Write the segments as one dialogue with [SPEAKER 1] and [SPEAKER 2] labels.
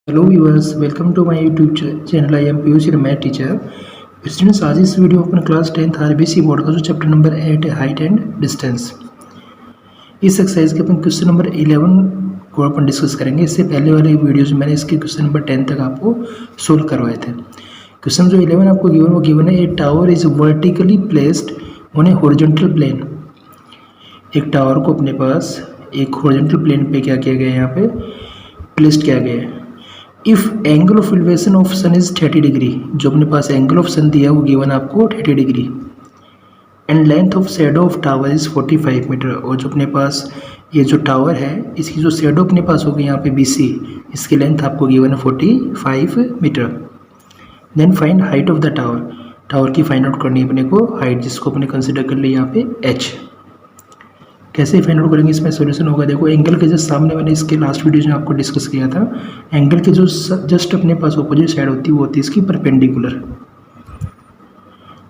[SPEAKER 1] Hello viewers, welcome to my YouTube channel. I am Piyush, your math teacher. Students, आज इस video अपना class 10th RBC board का जो chapter number 8 है height and distance, इस exercise के अपन question number 11 को अपन डिस्कस करेंगे। इससे पहले वाले वीडियोज में मैंने इसके क्वेश्चन नंबर 10 तक आपको सोल्व करवाए थे। क्वेश्चन जो 11 आपको गिवन है, a tower is vertically placed on a horizontal plane. एक टावर को अपने पास एक हॉरिजॉन्टल प्लेन पे क्या किया गया है, यहाँ पे प्लेस्ड किया गया है। If angle of elevation of sun is 30 degree, जो अपने पास एंगल ऑफ सन दिया है वो गिवन आपको 30 degree, and length of shadow of tower is 45 metre. और जो अपने पास ये जो टावर है इसकी जो शैडो अपने पास होगी यहाँ पे BC, इसकी लेंथ आपको गिवन है 45 metre. Then find height of the tower, tower की फाइंड आउट करनी है अपने को हाइट, जिसको अपने कंसिडर कर लिया यहाँ पे H। कैसे फाइंड आउट करेंगे, इसमें सॉल्यूशन होगा। देखो एंगल के जस्ट सामने मैंने इसके लास्ट वीडियो में आपको डिस्कस किया था, एंगल के जो जस्ट अपने पास अपोजिट साइड होती है वो होती है इसकी परपेंडिकुलर,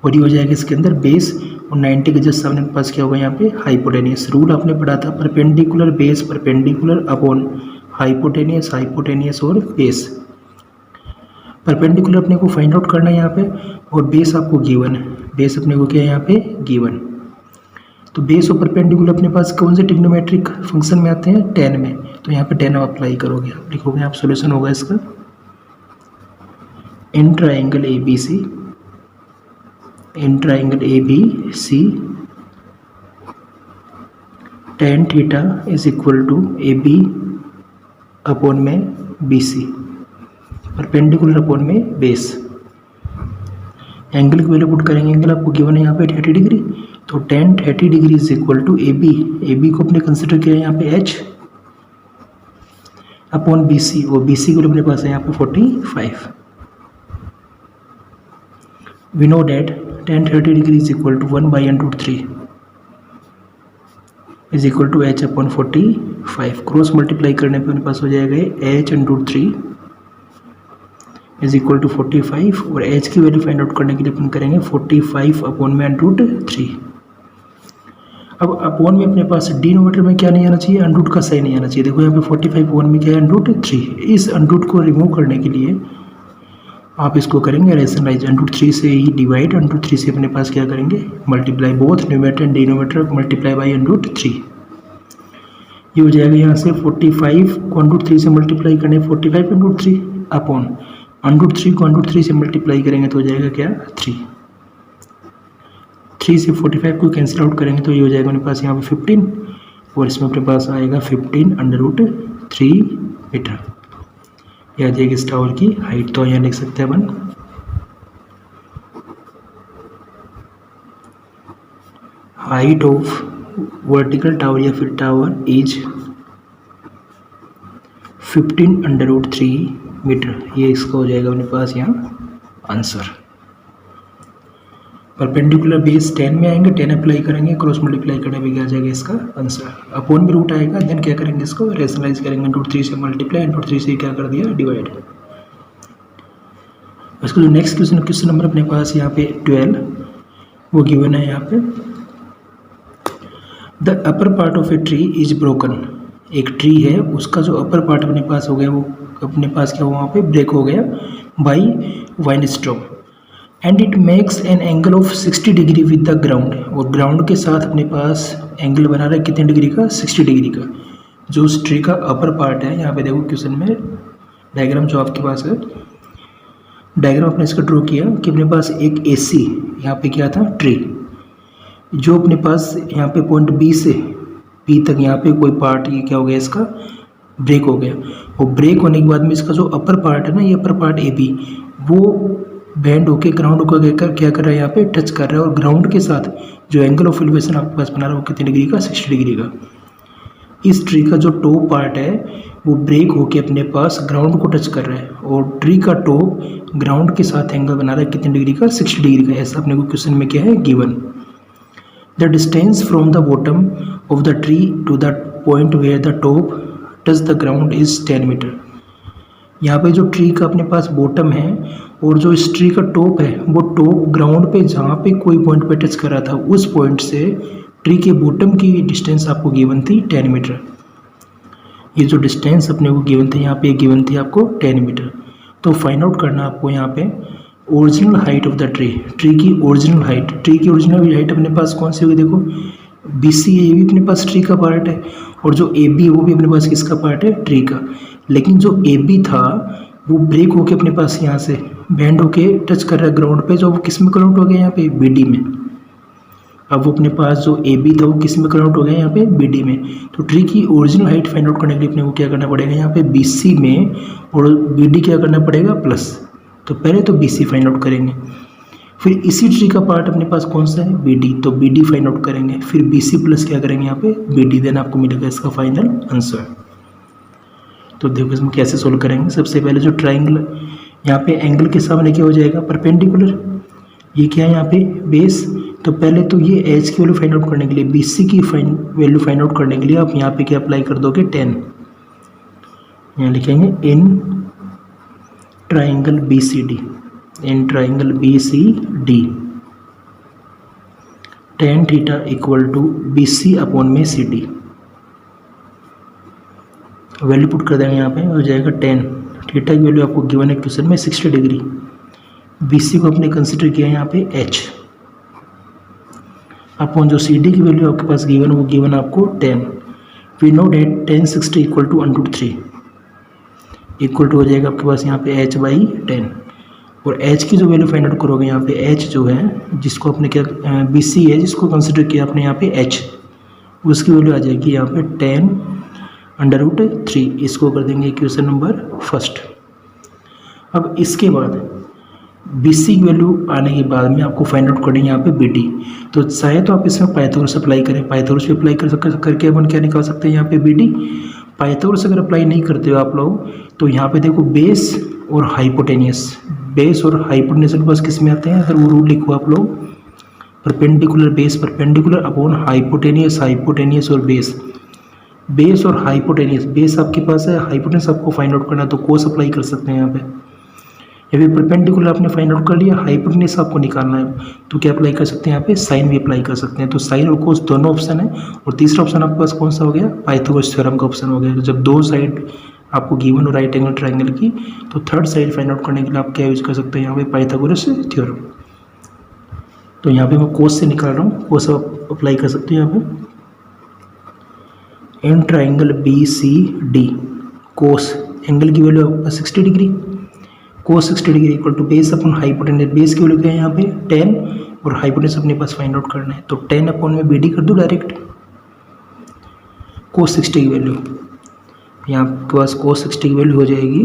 [SPEAKER 1] और ये हो जाएगा इसके अंदर बेस, और 90 के जस्ट सामने अपने पास क्या होगा यहाँ पे हाइपोटेनियस। रूल आपने पढ़ा था perpendicular base perpendicular upon hypotenuse, hypotenuse और बेस। परपेंडिकुलर अपने को फाइंड आउट करना है यहाँ पे, और बेस आपको गिवन है, बेस अपने को क्या है यहाँ पे गिवन। तो बेस और परपेंडिकुलर अपने पास कौन से ट्रिग्नोमेट्रिक फंक्शन में आते हैं, 10 में, तो यहाँ पे 10 आप अप्लाई करोगे, आप लिखोगे, आप सॉल्यूशन होगा इसका in triangle ABC, in triangle ABC tan theta is equal to AB upon में BC, परपेंडिकुलर अपॉन में बेस। एंगल की वैल्यू पुट करेंगे, एंगल आपको गिवन है यहाँ पे 30 डिग्री, तो tan 30 degree is equal to AB को अपने कंसिडर किया है यहाँ पे H अपॉन BC, और BC को अपने पास है यहाँ पे 45। We know that tan 30 degree is equal to 1/√3 is equal to H upon 45। Cross multiply करने पे अपने पास हो जाएगा H/√3 इज इक्वल टू 45, और H की वैल्यू फाइंड आउट करने के लिए अपन करेंगे 45 अपॉन में √3। अब अपॉन में अपने पास डिनोमिनेटर में क्या नहीं आना चाहिए, अंडरूट का साइन नहीं आना चाहिए। देखो यहाँ पे 45 अपॉन में क्या है √3, इस अंडरूट को रिमूव करने के लिए आप इसको करेंगे रेशनलाइज, √3 से ही डिवाइड, √3 से अपने पास क्या करेंगे multiply, both numerator and denominator multiply by √3। ये हो जाएगा यहाँ से 45 को √3 से मल्टीप्लाई करने 45 अपॉन √3 को √3 से मल्टीप्लाई करेंगे तो हो जाएगा क्या 3 से 45 को कैंसिल आउट करेंगे तो ये हो जाएगा अपने पास यहाँ पे 15, और इसमें अपने पास आएगा 15√3 मीटर। यह आ जाएगी इस टावर की हाइट। तो यहाँ लिख सकते हैं अपन हाइट ऑफ वर्टिकल टावर या फिर टावर इज 15√3 मीटर। ये इसका हो जाएगा अपने पास यहाँ आंसर। परपेंडिकुलर बेस 10 में आएंगे, 10 अप्लाई करेंगे, क्रॉस मल्टीप्लाई करने में क्या आ जाएगा इसका आंसर। अपॉन में रूट आएगा, देन क्या करेंगे इसको रेशनलाइज करेंगे, √3 से मल्टीप्लाई, √3 से क्या कर दिया डिवाइड। इसको जो नेक्स्ट क्वेश्चन नंबर अपने पास यहाँ पे 12 वो गिवन है यहाँ पे, the upper part of a tree is broken. एक ट्री है उसका जो अपर पार्ट अपने पास हो गया वो अपने पास क्या हुआ वहाँ पे ब्रेक हो गया by windstorm, and it makes an angle of 60 degree with the ground. और ग्राउंड के साथ अपने पास एंगल बना रहा है कितने डिग्री का, 60 डिग्री का। जो उस ट्री का अपर पार्ट है, यहाँ पे देखो क्वेश्चन में डायग्राम जो आपके पास है, डायग्राम अपने इसका ड्रॉ किया कि अपने पास एक AC यहाँ पे क्या था ट्री, जो अपने पास यहाँ पे पॉइंट B से P तक यहाँ पे कोई पार्ट ये क्या हो गया इसका ब्रेक हो गया, और ब्रेक होने के बाद में इसका जो अपर पार्ट है ना, ये अपर पार्ट AB वो बैंड होके ग्राउंड को लेकर क्या कर रहा है यहाँ पे टच कर रहा है, और ग्राउंड के साथ जो एंगल ऑफ एलिवेशन आपके पास बना रहा है वो कितने डिग्री का, 60 डिग्री का। इस ट्री का जो टॉप पार्ट है वो ब्रेक होके अपने पास ग्राउंड को टच कर रहा है, और ट्री का टॉप ग्राउंड के साथ एंगल बना रहा है कितने डिग्री का, 60 डिग्री का। ऐसा अपने को क्वेश्चन में क्या है given. The distance from the bottom of the tree to the point where the top touch the ground is 10 metre. यहाँ पे जो ट्री का अपने पास बॉटम है और जो इस ट्री का टॉप है वो टॉप ग्राउंड पे जहाँ पे कोई पॉइंट पे टच कर रहा था उस पॉइंट से ट्री के बॉटम की डिस्टेंस आपको गिवन थी 10 मीटर। ये जो डिस्टेंस अपने को गिवन थे यहाँ पे गिवन थी आपको 10 मीटर। तो फाइंड आउट करना आपको यहाँ पे original height of the tree, tree की ओरिजिनल हाइट। ट्री की ओरिजिनल हाइट अपने पास कौन सी होगी, देखो BC है, ये भी अपने पास ट्री का पार्ट है, और जो AB है वो भी अपने पास किसका पार्ट है, ट्री का। लेकिन जो AB था वो ब्रेक होके अपने पास यहाँ से बैंड होके टच कर रहा है ग्राउंड पे, जो वो किस में कन्वर्ट हो गया यहाँ पे BD में। अब वो अपने पास जो AB था वो किस में कन्वर्ट हो गया यहाँ पे BD में। तो ट्री की ओरिजिनल हाइट फाइंड आउट करने के लिए अपने को क्या करना पड़ेगा, यहाँ पे BC में और BD क्या करना पड़ेगा प्लस। तो पहले तो BC फाइंड आउट करेंगे, फिर इसी ट्री का पार्ट अपने पास कौन सा है, BD, तो BD फाइंड आउट करेंगे, फिर BC प्लस क्या करेंगे यहाँ पे BD, देन आपको मिलेगा इसका फाइनल आंसर। तो देखो इसमें कैसे सोल्व करेंगे। सबसे पहले जो ट्राइंगल यहाँ पे एंगल के सामने क्या हो जाएगा, परपेंडिकुलर, ये क्या है यहाँ पे बेस। तो पहले तो ये एच की वैल्यू फाइंड आउट करने के लिए, BC की वैल्यू फाइंड आउट करने के लिए आप यहाँ पे क्या अप्लाई कर दोगे 10, यहाँ लिखेंगे in triangle BCD, in triangle BCD tan theta equal to BC upon में CD, वैल्यू पुट कर देंगे यहाँ पे, हो जाएगा tan थीटा की वैल्यू आपको गिवन है क्वेश्चन में 60 डिग्री, BC को आपने कंसिडर किया है यहाँ पे H अपॉन जो CD की वैल्यू आपके पास गिवन है वो गिवन आपको 10। We know that tan 60 equal to 1/3 equal to हो जाएगा आपके पास यहाँ पे H/10, और H की जो वैल्यू फाइंड आउट करोगे यहाँ पे H जो है जिसको आपने क्या BC है जिसको कंसिडर किया आपने यहाँ पे H, उसकी वैल्यू आ जाएगी यहाँ पे 10√3, इसको कर देंगे इक्वेशन नंबर फर्स्ट। अब इसके बाद BC की वैल्यू आने के बाद में आपको फाइंड आउट करनी है यहाँ पे BD। तो चाहे तो आप इसमें पाइथागोरस अप्लाई करें, पाइथागोरस भी अप्लाई करके अपन क्या निकाल सकते हैं यहाँ पे BD। पाइथागोरस अगर अप्लाई नहीं करते हो आप लोग तो यहाँ पे देखो बेस और हाइपोटेनियस, बेस और हाइपोटेनियस बस किस में आते हैं, अगर वो रूल लिखो आप लोग, perpendicular base perpendicular upon hypotenuse, hypotenuse और बेस, बेस और हाइपोटेनियस, बेस आपके पास है, हाइपोटेनियस आपको फाइंड आउट करना है तो कोस अप्लाई कर सकते हैं यहाँ पे, या फिर परपेंडिकुलर आपने फाइंड आउट कर लिया, हाइपोटेनियस आपको निकालना है तो क्या अप्लाई कर सकते हैं यहाँ पे, साइन भी अप्लाई कर सकते हैं। तो साइन और कोस दोनों ऑप्शन है, और तीसरा ऑप्शन आपके पास कौन सा हो गया, पाइथागोरस थ्योरम का ऑप्शन हो गया। तो जब दो साइड आपको गिवन और राइट एंगल ट्राइंगल की, तो थर्ड साइड फाइंड आउट करने के लिए आप क्या यूज कर सकते हैं यहाँ पे, पाइथागोरस थ्योरम। तो यहाँ पे मैं कोस से निकाल रहा हूँ, कोस आप अप्लाई कर सकते हैं यहाँ पे, in triangle BCD cos angle की वैल्यू आपका 60 degree, cos 60 degree equal to base upon hypotenuse, base की वैल्यू क्या है यहाँ पे 10 और हाइपोटेनियस अपने पास फाइंड आउट करना है, तो 10 अपॉन में BD कर दो डायरेक्ट, कोस 60 की वैल्यू यहाँ आपके पास कोस 60 की वैल्यू हो जाएगी,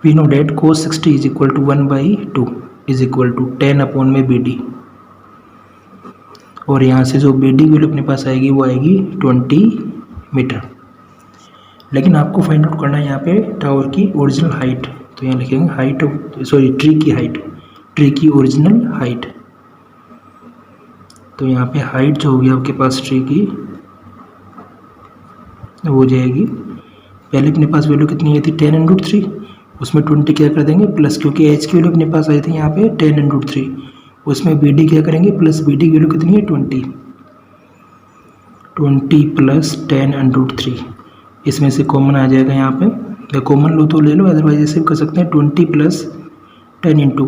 [SPEAKER 1] we know that cos 60 is equal to 1/2 is equal to 10 upon में BD, और यहाँ से जो BD की वैल्यू अपने पास आएगी वो आएगी 20 मीटर। लेकिन आपको फाइंड आउट करना है यहाँ पे टावर की ओरिजिनल हाइट, तो यहाँ लिखेंगे हाइट ऑफ सॉरी ट्री की हाइट, ट्री की ओरिजिनल हाइट। तो यहाँ पे हाइट जो होगी आपके पास ट्री की वो हो जाएगी, पहले अपने पास वैल्यू कितनी आई थी 10√3, उसमें 20 क्या कर देंगे प्लस, क्योंकि H की वैल्यू अपने पास आई थी यहाँ पे 10√3, उसमें BD क्या करेंगे प्लस, BD की वैल्यू कितनी है 20 प्लस 10√3, इसमें से कॉमन आ जाएगा यहाँ पे, या कॉमन लो तो ले लो, अदरवाइज ऐसे भी कर सकते हैं 20 प्लस 10 इंटू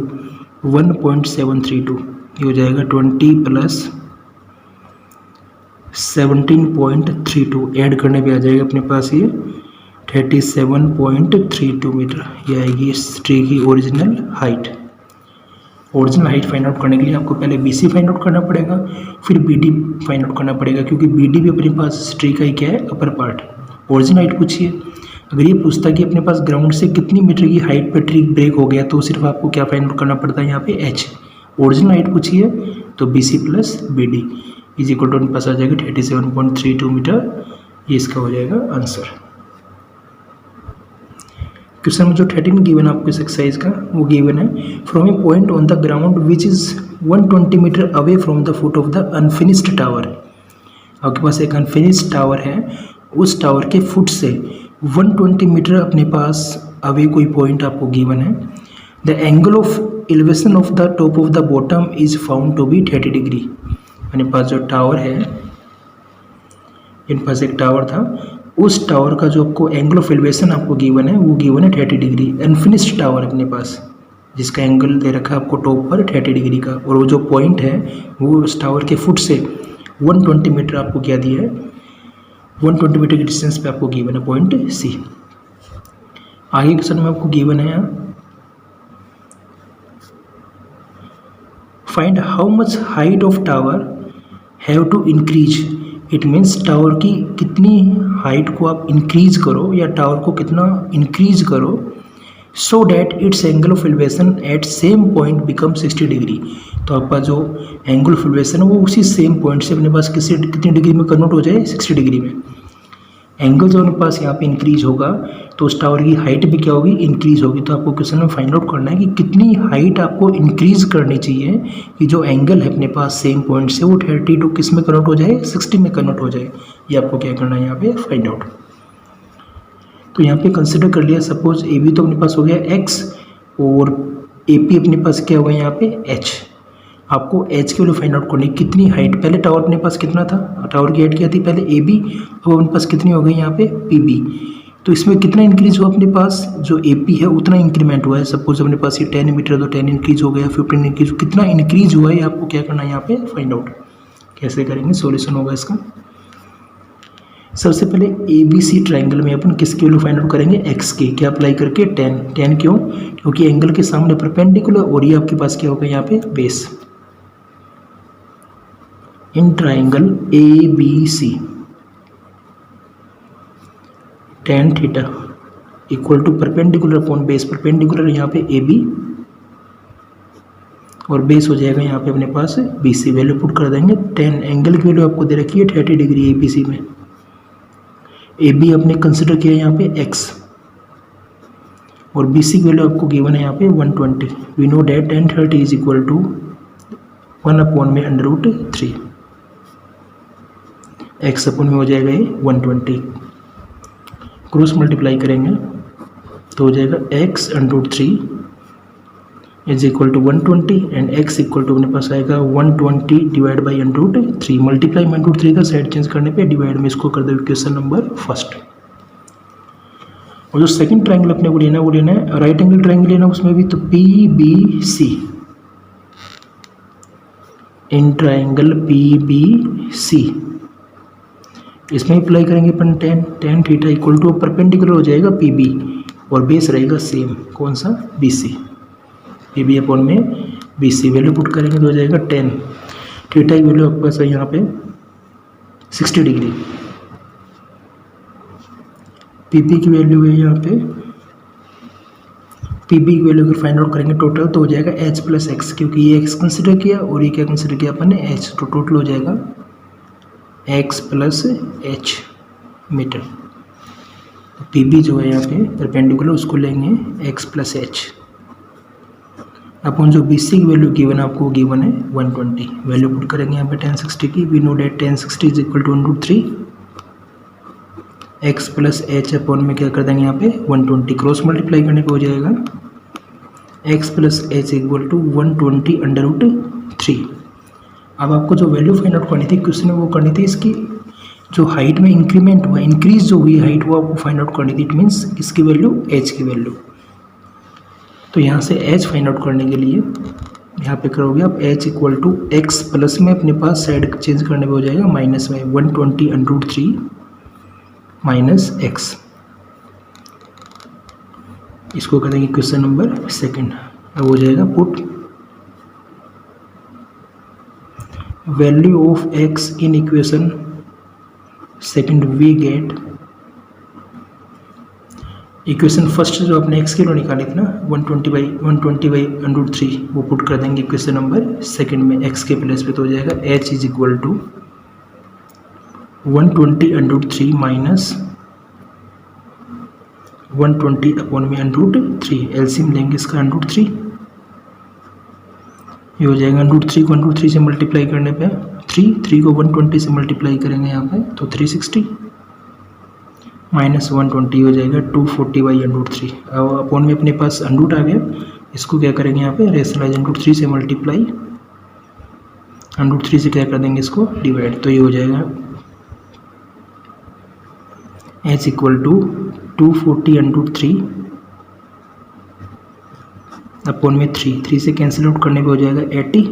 [SPEAKER 1] 1.732, ये हो जाएगा 20 प्लस 17.32, ऐड करने पे आ जाएगा अपने पास ये 37.32 मीटर, ये आएगी इस ट्री की original height. Original height find out करने के लिए आपको पहले BC फाइंड आउट करना पड़ेगा, फिर BD फाइंड आउट करना पड़ेगा, क्योंकि BD भी अपने पास इस ट्री का ही क्या है अपर पार्ट। ओरिजिनल हाइट पूछिए, अगर ये पूछता कि अपने पास ग्राउंड से कितनी मीटर की हाइट पे ट्री ब्रेक हो गया तो सिर्फ आपको क्या फाइंड आउट करना पड़ता है यहाँ पे H। ओरिजिनल हाइट पूछिए तो BC plus BD is equal to अपने पास आ जाएगा 37.32 मीटर, ये इसका हो जाएगा आंसर। क्वेश्चन में जो 13 गिवन आपको इस एक्सरसाइज का वो गिवन है, from a point on the ground which is 120 metre away from the foot of the unfinished tower. आपके पास एक अनफिनिश्ड टावर है, उस टावर के फुट से 120 मीटर अपने पास अवे कोई पॉइंट आपको गिवन है। The angle of elevation of the top of the bottom is found to be 30 degree. अपने पास जो टावर है इन पास एक टावर था, उस टावर का जो आपको एंगल ऑफ एलिवेशन आपको गिवन है वो गिवन है 30 डिग्री। अनफिनिश्ड टावर अपने पास जिसका एंगल दे रखा है आपको टॉप पर 30 डिग्री का, और वो जो पॉइंट है वो उस टावर के फुट से 120 मीटर आपको क्या दिया है, 120 मीटर की डिस्टेंस पे आपको गिवन है पॉइंट सी। आगे क्वेश्चन में आपको गिवन है यहाँ, find how much height of tower have to increase. It means tower की कितनी हाइट को आप इंक्रीज करो या टावर को कितना इंक्रीज करो so that its angle of elevation at same point become 60 degree. तो आपका जो एंगल ऑफ एलिवेशन है वो उसी सेम पॉइंट से अपने पास कितनी डिग्री में कन्वर्ट हो जाए, 60 डिग्री में। एंगल जो अपने पास यहाँ पे इंक्रीज होगा तो उस टावर की हाइट भी क्या होगी, इंक्रीज होगी। तो आपको क्वेश्चन में फाइंड आउट करना है कि कितनी हाइट आपको इंक्रीज करनी चाहिए कि जो एंगल है अपने पास सेम पॉइंट से वो 32 किस में कन्वर्ट हो जाए, 60 में कन्वर्ट हो जाए। ये आपको क्या करना है यहाँ पे फाइंड आउट। तो यहाँ पे कंसिडर कर लिया, सपोज ए बी तो अपने पास हो गया x और ए पी अपने पास क्या होगा यहाँ पे h। आपको h की वैल्यू फाइंड आउट करनी, कितनी हाइट, पहले टावर अपने पास कितना था, टावर की हाइट क्या थी पहले ए बी, अब अपने पास कितनी हो गई यहाँ पे पी बी। तो इसमें कितना इंक्रीज हुआ अपने पास, जो ए पी है उतना इंक्रीमेंट हुआ है। सपोज अपने पास ये 10 मीटर तो 10 इंक्रीज हो गया, 15 इंक्रीज, कितना इंक्रीज हुआ है आपको क्या करना है यहाँ पे फाइंड आउट। कैसे करेंगे, सॉल्यूशन होगा इसका। सबसे पहले ए बी सी ट्राइंगल में अपन किसकी वैल्यू फाइंड आउट करेंगे, एक्स की, क्या अप्लाई करके 10 क्यों, क्योंकि एंगल के सामने परपेंडिकुलर और ये आपके पास क्या होगा यहाँ पे base. In triangle A B C tan theta equal to perpendicular upon base, perpendicular यहाँ पे ए बी और बेस हो जाएगा यहाँ पे अपने पास बी सी। वैल्यू पुट कर देंगे 10, एंगल की वैल्यू आपको दे रखी है 30 डिग्री ए बी सी में। ए बी आपने कंसिडर किया यहाँ पे x और बी सी की वैल्यू आपको गिवन है यहाँ पे 120। We know that tan 30 is equal to 1 upon में √3, x अपॉन में हो जाएगा ये 120, क्रॉस मल्टीप्लाई करेंगे तो हो जाएगा x √3 is equal to 120 and x equal to अपने पास आएगा 120 डिवाइड बाई √3, मल्टीप्लाई में √3 का साइड चेंज करने पे डिवाइड में इसको कर दो इक्वेशन नंबर फर्स्ट। और जो सेकंड ट्राइंगल अपने को लेना है वो लेना है राइट एंगल ट्राइंगल लेना, उसमें भी तो P B C, in triangle P B C इसमें अप्लाई करेंगे अपन tan theta equal to perpendicular हो जाएगा पी बी और बेस रहेगा सेम, कौन सा, B C, P B upon में बी सी। वैल्यू पुट करेंगे तो हो जाएगा 10, थीटा की वैल्यू आपके पास है यहाँ पे 60 डिग्री, पी पी की वैल्यू है यहाँ पे, पी बी की वैल्यू अगर फाइंड आउट करेंगे टोटल तो हो जाएगा h प्लस एक्स, क्योंकि ये x कंसिडर किया और ये क्या कंसिडर किया अपन ने h, तो टोटल हो जाएगा x plus h metre. P B जो है यहाँ पे परपेंडिकुलर उसको लेंगे x प्लस h अपन जो बी सी की वैल्यू गिवन है आपको गिवन है 120। वैल्यू पुट करेंगे यहाँ पे tan 60 की, we know that tan 60 is equal to 1/3 x plus h upon में क्या कर देंगे यहाँ पे 120, क्रॉस मल्टीप्लाई करने पे हो जाएगा x plus h equal to 120/√3। अब आपको जो वैल्यू फाइंड आउट करनी थी क्वेश्चन में वो करनी थी इसकी जो हाइट में इंक्रीमेंट हुआ, इंक्रीज जो हुई हाइट वो आपको फाइंड आउट करनी थी। इट मीन्स इसकी वैल्यू h की वैल्यू। तो यहाँ से h फाइंड आउट करने के लिए यहाँ पे करोगे आप h equal to x plus में अपने पास साइड चेंज करने पे हो जाएगा माइनस में 120/√3 माइनस x, इसको कर देंगे क्वेश्चन नंबर सेकंड। अब हो जाएगा put value of x in equation second, we get equation first जो आपने x की वैल्यू निकाली थी ना 120/√3 वो पुट कर देंगे इक्वेशन नंबर सेकंड में x के प्लेस पे, तो हो जाएगा h is equal to 120/√3 minus 120 upon में √3, एलसीएम लेंगे इसका √3, ये हो जाएगा √3 को √3 से मल्टीप्लाई करने पे 3 को 120 से मल्टीप्लाई करेंगे यहाँ पे तो 360 माइनस 120 हो जाएगा 240/√3। अब अपॉन में अपने पास √ आ गया, इसको क्या करेंगे यहाँ पे रेशनलाइज √3 से मल्टीप्लाई, √3 से क्या कर देंगे इसको डिवाइड, तो ये हो जाएगा एच इक्वल टू 240/3 अपॉन में 3 से कैंसिल आउट करने पे हो जाएगा 80।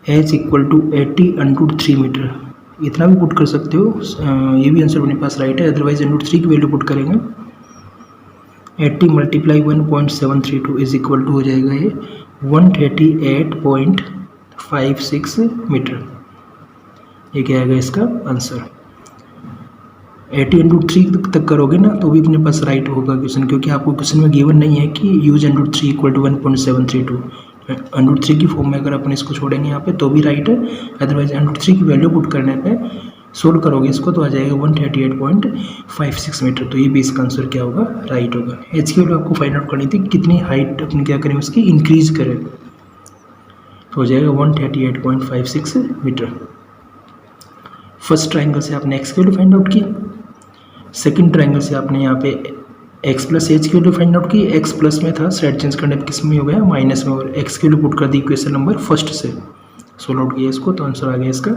[SPEAKER 1] एच इक्वल टू 80/3 मीटर, इतना भी पुट कर सकते हो, ये भी आंसर अपने पास राइट है। अदरवाइज √3 की वैल्यू पुट करेंगे 80 × 1.732 इज इक्वल टू हो जाएगा ये 138.56 मीटर। ये क्या आएगा इसका आंसर। 80/3 तक करोगे ना तो भी अपने पास राइट होगा क्वेश्चन, क्योंकि आपको क्वेश्चन में गिवन नहीं है कि यूज √3 इक्वल टू 1.732। √3 की फॉर्म में अगर अपन इसको छोड़ेंगे यहाँ पे तो भी राइट है। अदरवाइज √3 की वैल्यू पुट करने पे सोल्व करोगे इसको तो आ जाएगा 138.56 मीटर। तो ये भी इसका आंसर क्या होगा, राइट होगा। एच की वैल्यू आपको फाइंड आउट करनी थी, कितनी हाइट अपन क्या करें उसकी इंक्रीज करें, तो हो जाएगा 138.56 मीटर। फर्स्ट ट्राइंगल से आपने एक्स की वैल्यू फाइंड आउट की, सेकंड ट्राइंगल से आपने यहाँ पे एक्स प्लस एच की वैल्यू फाइंड आउट की। एक्स प्लस में था, साइड चेंज करने पे किस में हो गया, माइनस में, और एक्स की वैल्यू पुट कर दी इक्वेशन नंबर फर्स्ट से, सोल्व आउट किया इसको तो आंसर आ गया इसका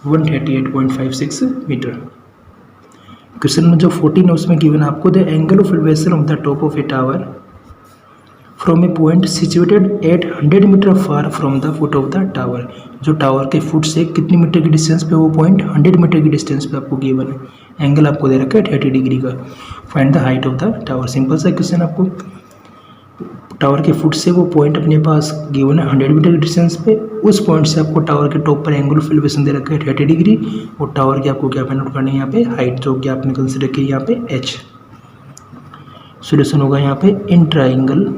[SPEAKER 1] 138.56 मीटर। क्वेश्चन नंबर जो 14 है उसमें गिवन आपको the angle of elevation of the top of a tower from a point situated at 100 metre far from the foot of the tower. जो टावर के फुट से कितनी मीटर की डिस्टेंस पे वो पॉइंट 100 मीटर की डिस्टेंस पे आपको गिवन है। एंगल आपको दे रखा है 30 डिग्री का। Find the height of the tower. Simple सा क्वेश्चन, आपको टावर के फुट से वो पॉइंट अपने पास गिवन है 100 मीटर की डिस्टेंस पे, उस पॉइंट से आपको टावर के टॉप पर एंगल ऑफ एलिवेशन दे रखा है 30 डिग्री, और टावर की आपको क्या फाइंड आउट करनी है यहाँ पे, हाइट, जो कि आपने कंसिडर की यहाँ पे एच। सोल्यूशन होगा यहाँ पे in triangle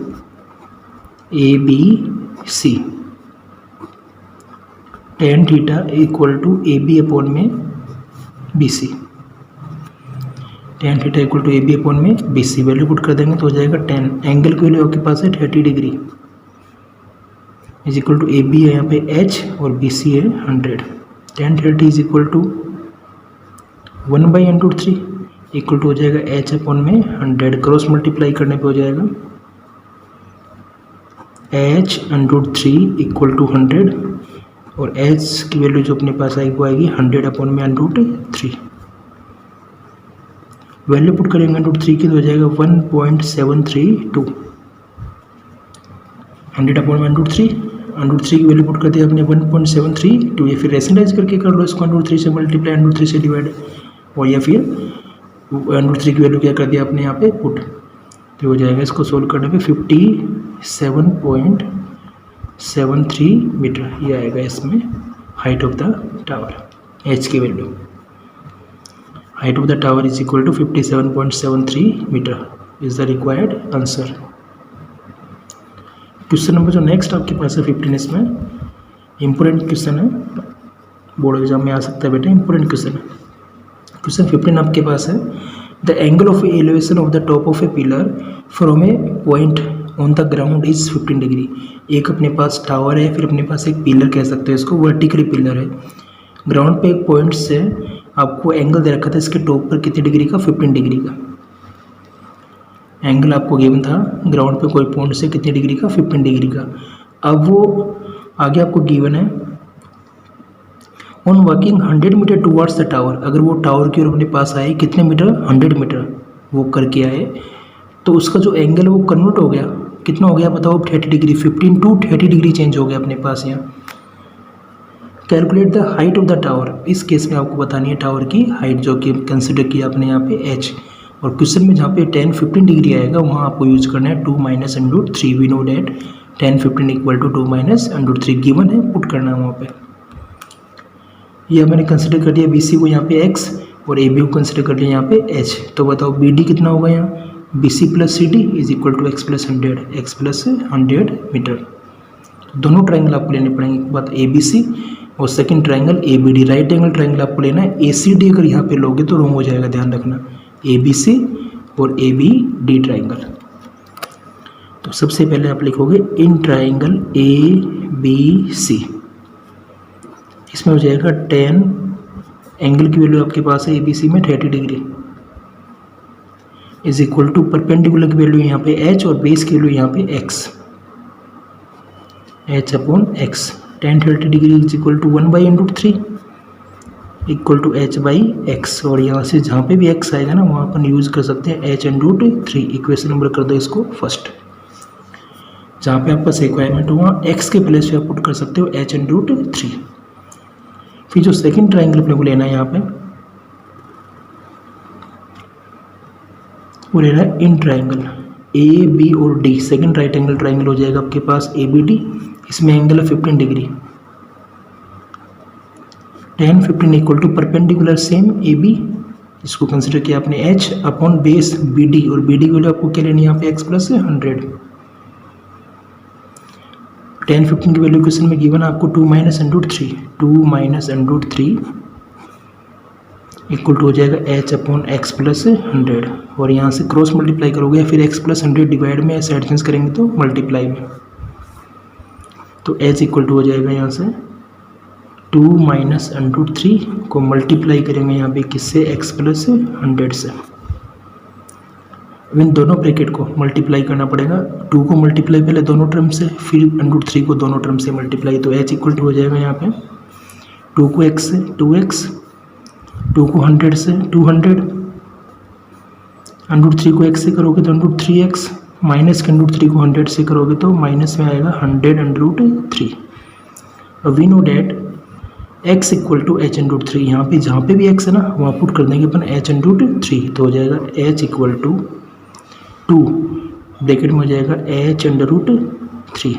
[SPEAKER 1] ABC tan theta equal to AB upon में BC। tan theta equal to AB upon में BC वैल्यू पुट कर देंगे तो हो जाएगा 10। एंगल की वैल्यू आपके पास है 30 degree is equal to AB है यहाँ पे H और BC है 100। tan 30 is equal to 1/√3 equal to हो जाएगा H अपॉन में 100। क्रॉस मल्टीप्लाई करने पे हो जाएगा H√3 इक्वल टू 100, और H की वैल्यू जो अपने पास आएगी वो आएगी 100 अपॉन में √3। वैल्यू पुट करेंगे √3 की तो हो जाएगा 1.732। 100 अपॉन में √3 की वैल्यू पुट कर दिया आपने 1.732। या फिर रेशनलाइज करके कर लो इसको, √3 से मल्टीप्लाई, √3 से डिवाइड, और या फिर √3 की वैल्यू क्या कर दिया आपने यहाँ पे पुट, तो हो जाएगा इसको सोल्व करने पे 57.73 मीटर। ये आएगा इसमें height of the tower. H की value, height of the tower is equal to 57.73 metre is the required answer. Question number जो नेक्स्ट आपके पास है 15, इसमें इंपॉर्टेंट क्वेश्चन है, बोर्ड एग्जाम में आ सकता है बेटा, इंपॉर्टेंट क्वेश्चन है। क्वेश्चन 15 आपके पास है the angle of elevation of the top of A pillar from a point on the ground is 15 degree. एक अपने पास टावर है, फिर अपने पास एक पिलर कह सकते हैं इसको, वर्टिकली पिलर है। ग्राउंड पे एक पॉइंट से आपको एंगल दे रखा था इसके टॉप पर कितने डिग्री का, 15 डिग्री का एंगल आपको गिवन था। ग्राउंड पे कोई पॉइंट से कितने डिग्री का, 15 डिग्री का। अब वो आगे आपको गिवन है on walking 100 metre towards the tower. अगर वो टावर की ओर अपने पास आए कितने मीटर, 100 मीटर वो करके आए, तो उसका जो एंगल वो कन्वर्ट हो गया, कितना हो गया बताओ, 30 डिग्री। 15 to 30 डिग्री चेंज हो गया अपने पास यहाँ। Calculate the height of the tower. इस केस में आपको बतानी है टावर की हाइट, जो कि कंसिडर किया आपने यहाँ पे h। और क्वेश्चन में जहाँ पे 10-15 डिग्री आएगा वहाँ आपको यूज करना है 2 - √3। We know that 10-15 equal to 2 - √3 given है, पुट करना है वहाँ पे। ये मैंने कंसिडर कर लिया BC को यहाँ पे x और AB को कंसिडर कर लिया यहाँ पे h। तो बताओ BD कितना होगा यहाँ, BC plus CD is equal to x plus 100 metre. दोनों ट्राइंगल आपको लेने पड़ेंगे, एक बात ABC और second triangle ABD। Right angle triangle आपको लेना है। ACD अगर यहाँ पे लोगे तो रॉन्ग हो जाएगा, ध्यान रखना। ABC और ABD ट्राइंगल। तो सबसे पहले आप लिखोगे इन ट्राइंगल ABC, इसमें हो जाएगा 10, एंगल की वैल्यू आपके पास है ABC में 30 degree is equal to perpendicular की वैल्यू यहाँ पे h और बेस की वैल्यू यहाँ पे x, h upon x। tan 30 degree is equal to 1/√3 equal to H by x, और यहाँ से जहाँ पे भी एक्स आएगा ना वहाँ अपन यूज़ कर सकते हैं H and root three. Equation number कर दो इसको फर्स्ट, जहाँ पे आपका पास रिक्वायरमेंट हो वहाँ एक्स के प्लेस पे आप पुट कर सकते हो एच एन रूट थ्री। फिर जो सेकंड ट्राइंगल अपने को लेना है यहाँ पे वो लेना है इन ट्राइंगल ए बी और D. Second right angle triangle हो जाएगा आपके पास ए बी डी। इसमें एंगल है 15 degree, tan 15 equal to perpendicular same A B. इसको कंसिडर किया आपने H upon base B D, और बी डी की वैल्यू आपको क्या लेनी है यहाँ पे एक्स प्लस 100। tan 15 की वैल्यू क्वेश्चन में गिवन आपको 2 minus under 3, 2 minus under 3 equal to हो जाएगा एच अपॉन एक्स प्लस 100, और यहाँ से क्रॉस मल्टीप्लाई करोगे फिर एक्स प्लस 100 डिवाइड में ऐसे एडजस्ट करेंगे तो मल्टीप्लाई में, तो एच इक्वल टू हो जाएगा यहाँ से 2 माइनस अंडर 3 को मल्टीप्लाई करेंगे यहाँ पे किससे एक्स प्लस 100 से। अब इन दोनों ब्रैकेट को मल्टीप्लाई करना पड़ेगा, 2 को मल्टीप्लाई पहले दोनों टर्म से, फिर अंडर 3 को दोनों टर्म से मल्टीप्लाई, तो एच इक्वल टू हो जाएगा यहाँ पे 2 को एक्स से 2x, 2 को 100 से 200, अंडर 3 को x से करोगे तो अंडर 3x, माइनस के अंडर 3 को 100 से करोगे तो माइनस में आएगा 100 अंडर 3। अब we know that x equal to H under 3, यहाँ पे जहाँ पे भी x है ना वहाँ पुट कर देंगे अपन h अंडर 3, तो हो जाएगा h इक्वल टू 2 ब्रैकेट में हो जाएगा h अंडर 3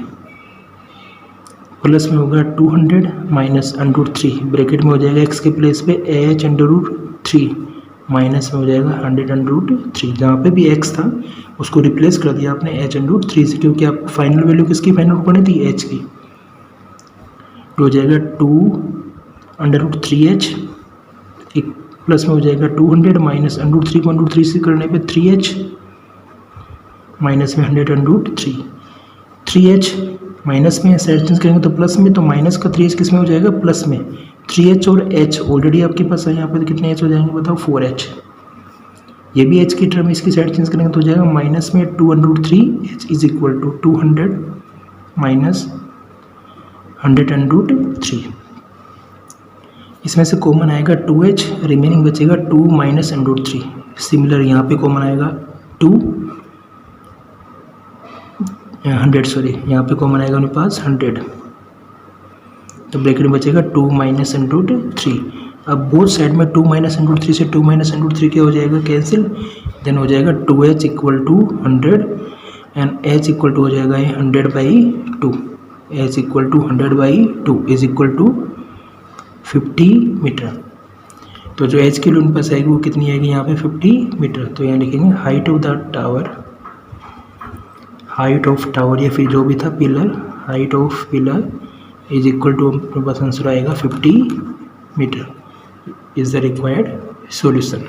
[SPEAKER 1] प्लस में होगा 200 माइनस अंडर 3 ब्रैकेट में हो जाएगा x के प्लेस पे h अंडर 3 माइनस में हो जाएगा 100 अंडर 3। जहाँ पे भी x था उसको रिप्लेस कर दिया आपने h अंडर 3 से, क्योंकि आपको फाइनल वैल्यू किसकी फाइनल पड़ी थी h की, तो हो जाएगा 2 अंडर 3h एक प्लस में हो जाएगा 200 माइनस अंडर 3 को अंडर 3 से करने पे 3h माइनस में 100 अंडर 3, 3h माइनस में ऐसे एडजस्ट करेंगे तो प्लस में, तो माइनस का 3h किस में हो जाएगा प्लस में, 3h और h ऑलरेडी आपके पास है यहाँ पे, तो कितने h हो जाएंगे बताओ 4h। ये भी h की टर्म इसकी साइड चेंज करेंगे तो हो जाएगा माइनस में 2 under 3h is equal to 200 minus 100 under 3। इसमें से कॉमन आएगा 2h, रिमेनिंग बचेगा 2 माइनस अंडर 3। सिमिलर यहाँ पे कॉमन आएगा 100 सॉरी, यहाँ पे कॉमन आएगा उनके पास 100, तो ब्रैकेट में बचेगा 2 माइनस अंडर 3। अब बोथ साइड में 2 माइनस अंडर 3 से 2 माइनस अंडर 3 क्या हो जाएगा कैंसिल, देन हो जाएगा 2h equal to 100 and h equal to हो जाएगा 100/2, h equal to 100/2 is equal to 50 metre. तो जो h की वैल्यू पास आएगी वो कितनी आएगी यहाँ पे 50 मीटर। तो यहाँ लिखेंगे height of the tower, height of tower या फिर जो भी था pillar, height of pillar is equal to अपने पास आंसर आएगा 50 metre is the required solution.